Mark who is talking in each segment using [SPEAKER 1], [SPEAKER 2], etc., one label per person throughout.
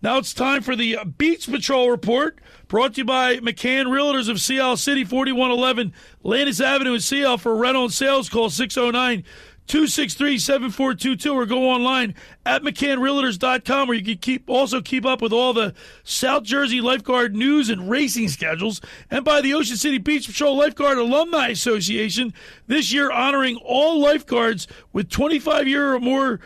[SPEAKER 1] Now it's time for the Beach Patrol Report, brought to you by McCann Realtors of Sea Isle City, 4111 Landis Avenue in Sea Isle. For rental and sales, call 609-263-7422 or go online at McCannRealtors.com, where you can also keep up with all the South Jersey Lifeguard news and racing schedules, and by the Ocean City Beach Patrol Lifeguard Alumni Association, this year honoring all lifeguards with 25-year or more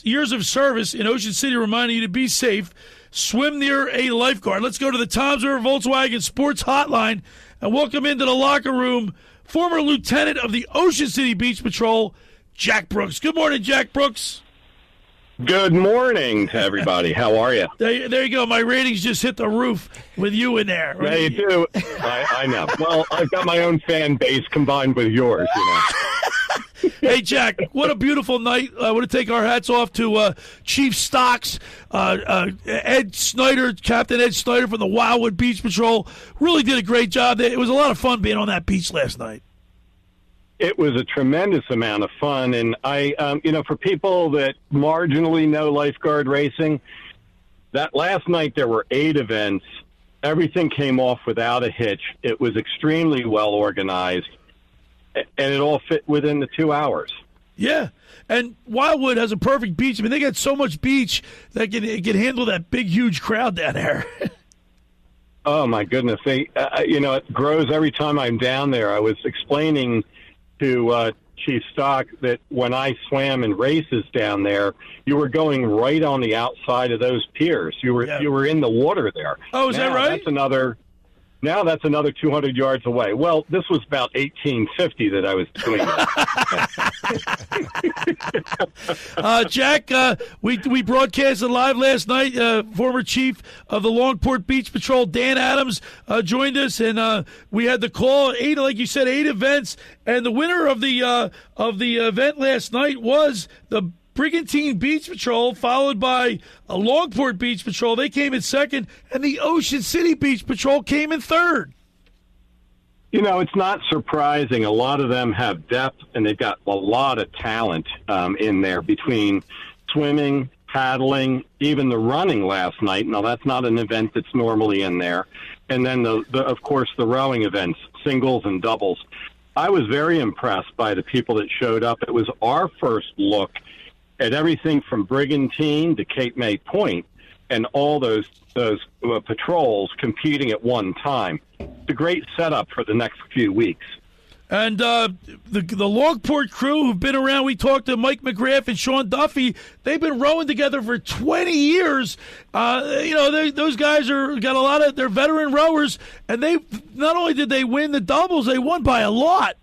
[SPEAKER 1] years of service in Ocean City, reminding you to be safe. Swim near a lifeguard. Let's go to the Toms River Volkswagen Sports Hotline and welcome into the locker room former lieutenant of the Ocean City Beach Patrol, Jack Brooks. Good morning, Jack Brooks.
[SPEAKER 2] Good morning to everybody. How are you?
[SPEAKER 1] There you go. My ratings just hit the roof with you in there.
[SPEAKER 2] Yeah, you do. I know. Well, I've got my own fan base combined with yours, you know.
[SPEAKER 1] Hey, Jack, what a beautiful night. I want to take our hats off to Chief Stocks, Ed Snyder, Captain Ed Snyder from the Wildwood Beach Patrol. Really did a great job. It was a lot of fun being on that beach last night.
[SPEAKER 2] It was a tremendous amount of fun. And for people that marginally know lifeguard racing, that last night there were 8 events. Everything came off without a hitch. It was extremely well organized. And it all fit within the 2 hours.
[SPEAKER 1] Yeah, and Wildwood has a perfect beach. I mean, they got so much beach that can handle that big, huge crowd down there.
[SPEAKER 2] Oh, my goodness. It grows every time I'm down there. I was explaining to Chief Stock that when I swam in races down there, you were going right on the outside of those piers. You were in the water there.
[SPEAKER 1] Oh, is that right?
[SPEAKER 2] Now that's another 200 yards away. Well, this was about 1850 that I was doing that.
[SPEAKER 1] Jack, we broadcasted live last night. Former chief of the Longport Beach Patrol, Dan Adams, joined us, and we had the call. 8, like you said, 8 events, and the winner of the event last night was the Brigantine Beach Patrol, followed by a Longport Beach Patrol. They came in second, and the Ocean City Beach Patrol came in third.
[SPEAKER 2] You know, it's not surprising. A lot of them have depth, and they've got a lot of talent in there between swimming, paddling, even the running last night. Now, that's not an event that's normally in there. And then, of course, the rowing events, singles and doubles. I was very impressed by the people that showed up. It was our first look at everything from Brigantine to Cape May Point, and all those patrols competing at one time. It's a great setup for the next few weeks.
[SPEAKER 1] And the Longport crew who've been around, we talked to Mike McGrath and Sean Duffy. They've been rowing together for 20 years. Those guys got a lot of, they're veteran rowers, and they not only did they win the doubles, they won by a lot.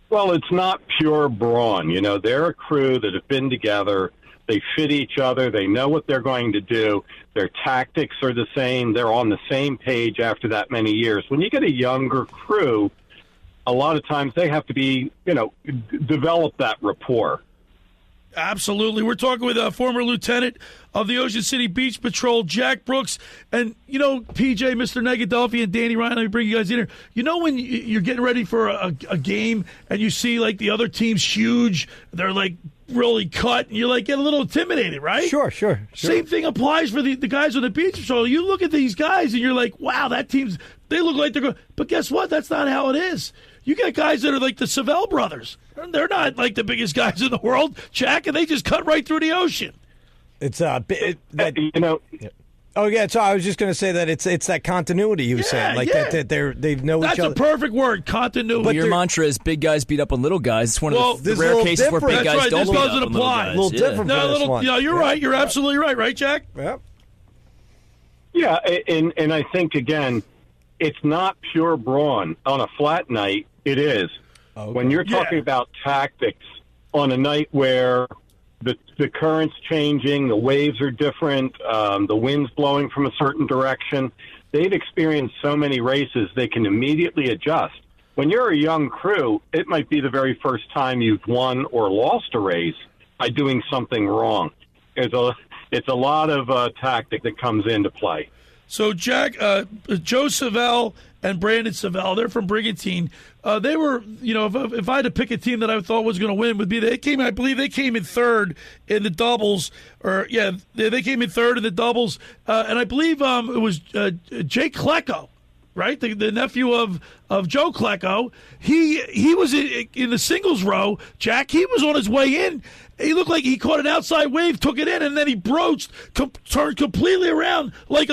[SPEAKER 2] Well, it's not pure brawn. You know, they're a crew that have been together. They fit each other. They know what they're going to do. Their tactics are the same. They're on the same page after that many years. When you get a younger crew, a lot of times they have to be, develop that rapport.
[SPEAKER 1] Absolutely. We're talking with a former lieutenant of the Ocean City Beach Patrol, Jack Brooks. And, PJ, Mr. Negadelphi, and Danny Ryan, let me bring you guys in here. When you're getting ready for a game and you see, the other team's huge, they're, really cut, and you, get a little intimidated, right?
[SPEAKER 3] Sure.
[SPEAKER 1] Same thing applies for the guys on the Beach Patrol. You look at these guys, and you're like, wow, that team's – they look like they're going – but guess what? That's not how it is. You got guys that are like the Savelle brothers. They're not like the biggest guys in the world, Jack, and they just cut right through the ocean.
[SPEAKER 3] It's Oh yeah, so I was just going to say that it's that continuity you were saying, that they know each other.
[SPEAKER 1] That's a perfect word, continuity.
[SPEAKER 4] But your mantra is big guys beat up on little guys. It's one of the rare cases where big guys don't beat up on little guys.
[SPEAKER 3] A little different.
[SPEAKER 1] You're right. You're absolutely right, Jack?
[SPEAKER 3] Yep.
[SPEAKER 2] Yeah, and I think again, it's not pure brawn. On a flat night, it is. Okay. When you're talking about tactics on a night where the current's changing, the waves are different, the wind's blowing from a certain direction, they've experienced so many races they can immediately adjust. When you're a young crew, it might be the very first time you've won or lost a race by doing something wrong. It's a lot of tactic that comes into play.
[SPEAKER 1] So, Jack, Joe Savell and Brandon Savell, they're from Brigantine. They were, if I had to pick a team that I thought was going to win, would be I believe they came in third in the doubles. They came in third in the doubles. And I believe it was Jake Klecko, right? The nephew of Joe Klecko. He was in the singles row. Jack, he was on his way in. He looked like he caught an outside wave, took it in, and then he broached, turned completely around like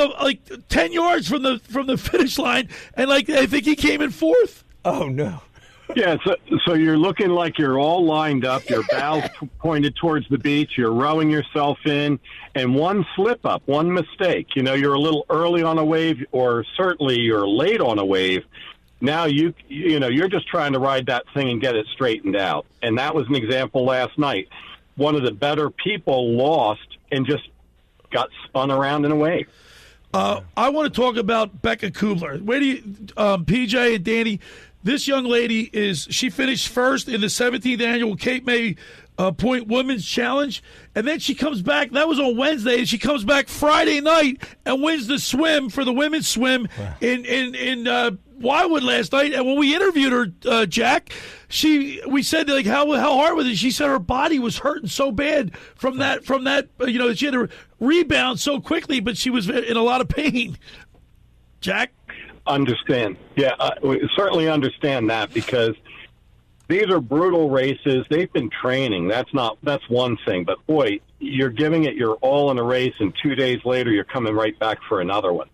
[SPEAKER 1] 10 yards from the finish line, and I think he came in fourth.
[SPEAKER 3] Oh no!
[SPEAKER 2] Yeah, so you're looking like you're all lined up. Your bows pointed towards the beach. You're rowing yourself in, and one slip up, one mistake. You're a little early on a wave, or certainly you're late on a wave. Now you're just trying to ride that thing and get it straightened out. And that was an example last night. One of the better people lost and just got spun around in a wave.
[SPEAKER 1] I want to talk about Becca Kubler. Where do you, PJ and Danny, this young lady she finished first in the 17th annual Cape May Point Women's Challenge, and then she comes back. That was on Wednesday, and she comes back Friday night and wins the swim for the women's swim in Wildwood last night. And when we interviewed her, Jack, we said how hard was it? She said her body was hurting so bad from that she had to rebound so quickly, but she was in a lot of pain. Jack?
[SPEAKER 2] Understand. Yeah, we certainly understand that, because these are brutal races. They've been training. That's one thing. But, boy, you're giving it your all in a race, and 2 days later you're coming right back for another one.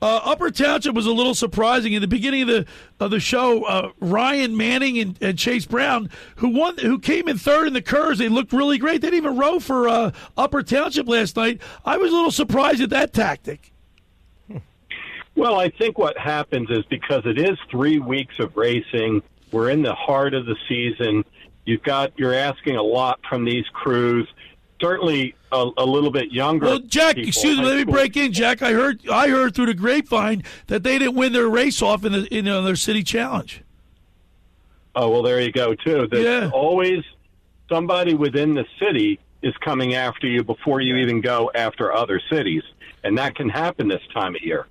[SPEAKER 1] Upper Township was a little surprising. In the beginning of the show, Ryan Manning and Chase Brown, who came in third in the curves, they looked really great. They didn't even row for Upper Township last night. I was a little surprised at that tactic.
[SPEAKER 2] Well, I think what happens is, because it is 3 weeks of racing, we're in the heart of the season. You're asking a lot from these crews. Certainly a little bit younger.
[SPEAKER 1] Well, Jack,
[SPEAKER 2] people,
[SPEAKER 1] excuse me, let me break in, Jack. I heard through the grapevine that they didn't win their race off in their city challenge.
[SPEAKER 2] Oh, well, there you go too. There's always somebody within the city is coming after you before you even go after other cities, and that can happen this time of year.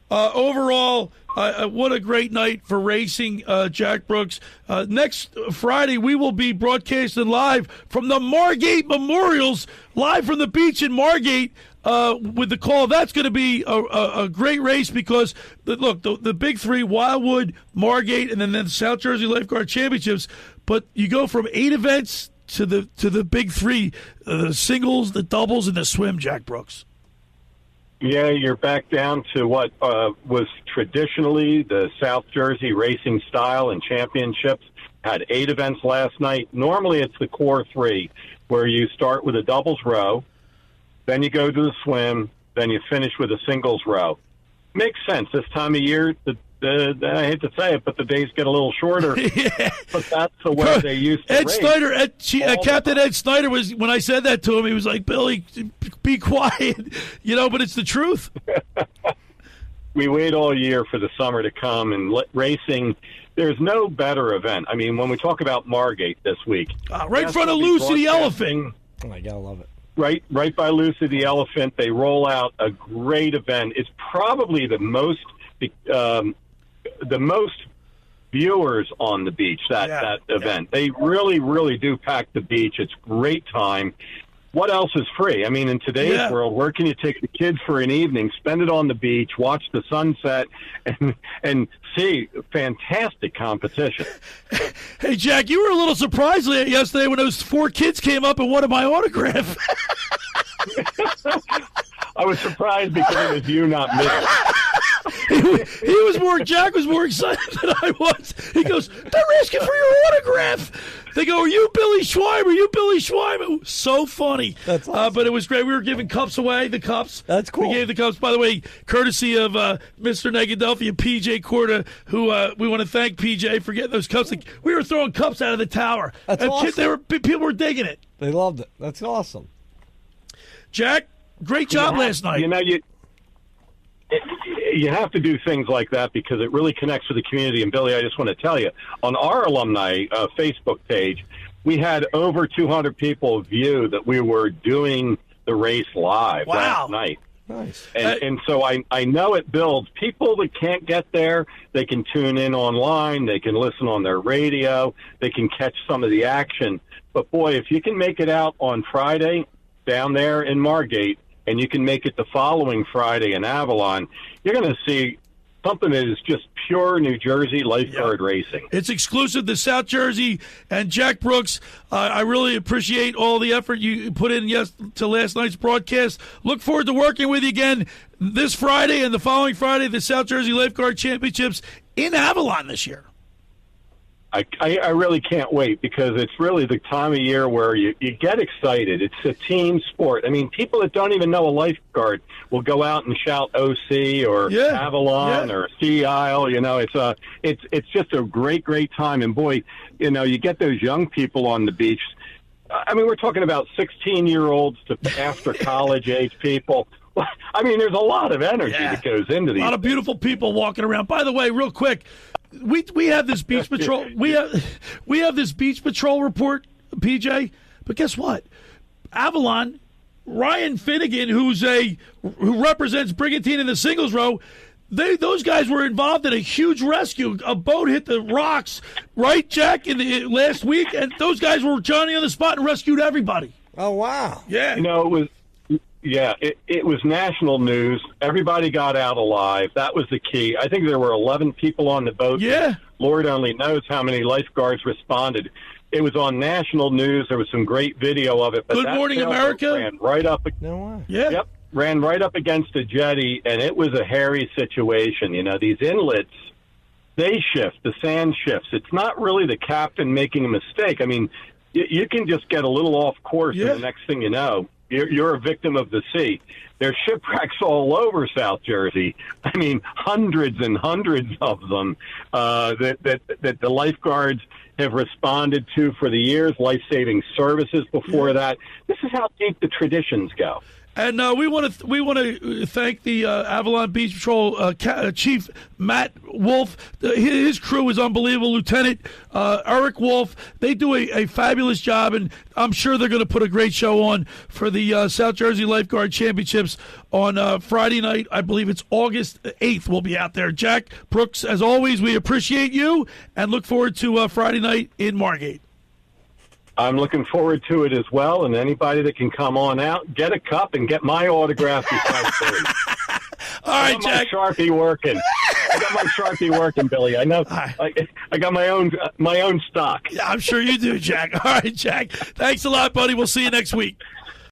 [SPEAKER 1] Overall, what a great night for racing, Jack Brooks. Next Friday, we will be broadcasting live from the Margate Memorials, live from the beach in Margate with the call. That's going to be a great race, because, the big three, Wildwood, Margate, and then the South Jersey Lifeguard Championships. But you go from 8 events to the big three, the singles, the doubles, and the swim, Jack Brooks.
[SPEAKER 2] Yeah, you're back down to what was traditionally the South Jersey racing style and championships. Had 8 events last night. Normally it's the core 3, where you start with a doubles row, then you go to the swim, then you finish with a singles row. Makes sense. This time of year, I hate to say it, but the days get a little shorter.
[SPEAKER 1] Yeah.
[SPEAKER 2] But that's the way they used to race.
[SPEAKER 1] Captain Ed Snyder was, when I said that to him, he was like, "Billy, be quiet," but it's the truth.
[SPEAKER 2] We wait all year for the summer to come, and racing, there's no better event. I mean, when we talk about Margate this week.
[SPEAKER 1] Right in front of Lucy the Elephant.
[SPEAKER 3] Oh, my God, I love it.
[SPEAKER 2] Right by Lucy the Elephant, they roll out a great event. It's probably the most viewers on the beach, that event. They really, really do pack the beach. It's great time. What else is free? I mean, in today's world, where can you take the kids for an evening, spend it on the beach, watch the sunset, and see fantastic competition?
[SPEAKER 1] Hey, Jack, you were a little surprised yesterday when those 4 kids came up and wanted my autograph.
[SPEAKER 2] I was surprised because it was you, not me.
[SPEAKER 1] Jack was more excited than I was. He goes, "They're asking for your autograph." They go, "Are you Billy Schweim? Are you Billy Schweim?" It was so funny. That's awesome. But it was great. We were giving cups away, the cups.
[SPEAKER 3] That's cool.
[SPEAKER 1] We gave the cups, by the way, courtesy of Mr. Negadelphia, PJ Corda, who we want to thank PJ for getting those cups. We were throwing cups out of the tower.
[SPEAKER 3] That's awesome.
[SPEAKER 1] People were digging it.
[SPEAKER 3] They loved it. That's awesome.
[SPEAKER 1] Jack, great job last night.
[SPEAKER 2] You have to do things like that because it really connects with the community. And, Billy, I just want to tell you, on our alumni Facebook page, we had over 200 people view that we were doing the race live last night.
[SPEAKER 3] Nice.
[SPEAKER 2] And so I know it builds. People that can't get there, they can tune in online. They can listen on their radio. They can catch some of the action. But, boy, if you can make it out on Friday down there in Margate and you can make it the following Friday in Avalon, you're going to see something that is just pure New Jersey lifeguard racing.
[SPEAKER 1] It's exclusive to South Jersey. And Jack Brooks, I really appreciate all the effort you put in to last night's broadcast. Look forward to working with you again this Friday and the following Friday, the South Jersey Lifeguard Championships in Avalon this year.
[SPEAKER 2] I really can't wait because it's really the time of year where you get excited. It's a team sport. I mean, people that don't even know a lifeguard will go out and shout OC or Avalon or Sea Isle. You know, it's just a great time. And boy, you know, you get those young people on the beach. I mean, we're talking about 16-year-olds to after college age people. I mean, there's a lot of energy that goes into these.
[SPEAKER 1] A lot of beautiful people walking around. By the way, real quick, we have this beach patrol. We have this beach patrol report, PJ. But guess what? Avalon, Ryan Finnegan, who represents Brigantine in the singles row. Those guys were involved in a huge rescue. A boat hit the rocks, right, Jack, last week, and those guys were Johnny on the spot and rescued everybody.
[SPEAKER 3] Oh wow!
[SPEAKER 1] Yeah,
[SPEAKER 2] you know, it was national news. Everybody got out alive. That was the key. I think there were 11 people on the boat.
[SPEAKER 1] Yeah.
[SPEAKER 2] Lord only knows how many lifeguards responded. It was on national news. There was some great video of it. But
[SPEAKER 1] Good Morning America
[SPEAKER 2] ran right up.
[SPEAKER 3] No way.
[SPEAKER 1] Yeah.
[SPEAKER 2] Yep. Ran right up against a jetty, and it was a hairy situation. You know, these inlets, they shift. The sand shifts. It's not really the captain making a mistake. I mean, you can just get a little off course, and the next thing you know, you're a victim of the sea. There's shipwrecks all over South Jersey. I mean, hundreds and hundreds of them that the lifeguards have responded to for the years, life-saving services before that. This is how deep the traditions go.
[SPEAKER 1] And we want to thank the Avalon Beach Patrol Chief Matt Wolf. His crew is unbelievable. Lieutenant Eric Wolf. They do a fabulous job, and I'm sure they're going to put a great show on for the South Jersey Lifeguard Championships on Friday night. I believe it's August 8th. We'll be out there. Jack Brooks, as always, we appreciate you and look forward to Friday night in Margate.
[SPEAKER 2] I'm looking forward to it as well, and anybody that can come on out, get a cup and get my autograph besides Billy.
[SPEAKER 1] All right, Jack.
[SPEAKER 2] I got my Sharpie working, Billy. I know. I got my own stock.
[SPEAKER 1] Yeah, I'm sure you do, Jack. All right, Jack. Thanks a lot, buddy. We'll see you next week.